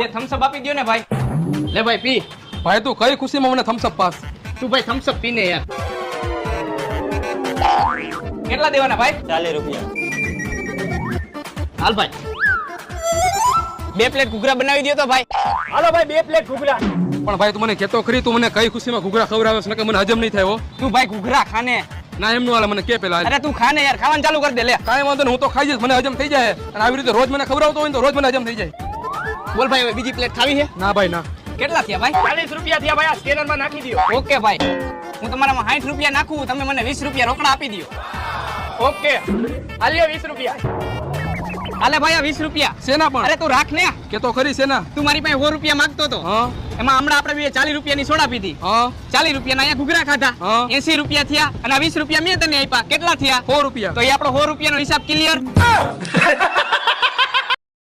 એ Thums up આપી દયો ને ભાઈ. લે ભાઈ પી. ભાઈ તું કઈ ખુશીમાં મને થમ્સ અપ પાસ? તું ભાઈ થમ્સ અપ પીને યાર. કેટલા દેવાના ભાઈ? 40 રૂપિયા. હાલ ભાઈ. 2 પ્લેટ ઘૂઘરા બનાવી દયો તો ભાઈ. હાલો ભાઈ 2 પ્લેટ ઘૂઘરા. પણ ભાઈ તું મને કહેતો ખરી, તું મને કઈ ખુશીમાં ઘૂઘરા ખવડાવે છે? કે મને હજમ નહીં થાય હો. તું ભાઈ ઘૂઘરા ખાને. ના એમનું હાલે, મને કે પેલા. અરે તું ખાને યાર, ખાવાનું ચાલુ કરી દે લે. કાંઈ વાંધો નહીં, હું તો ખાઈ જઈશ, મને હજમ થઈ જાય. અને આવી રીતે રોજ મને ખવડાવતો હોય ને તો રોજ મને હજમ થઈ જાય. બોલ ભાઈ હવે બીજી પ્લેટ ખાવી છે? ના ભાઈ ના. કેટલા થયા ભાઈ? 40 રૂપિયા થયા ભાઈ. આ સ્કેનર માં નાખી દો. ઓકે ભાઈ, હું તમારામાં 60 રૂપિયા નાખું, તમે મને 20 રૂપિયા રોકડા આપી દો. ઓકે હાલ્યો 20 રૂપિયા. હાલે ભાઈ આ 20 રૂપિયા. શેના પણ? અરે તું રાખ ને. કે તો ખરી શેના? તું મારી પાસે 100 રૂપિયા માંગતો હતો. હા એમાં હમણાં આપણે 40 રૂપિયાની સોડા પીધી. હા 40 રૂપિયાના અહીંયા ઘૂઘરા ખાધા. હા. 80 રૂપિયા થયા અને આ 20 રૂપિયા મેં તને આપ્યા. કેટલા થયા? 100 રૂપિયા. તો એ આપણો 100 રૂપિયાનો હિસાબ ક્લિયર.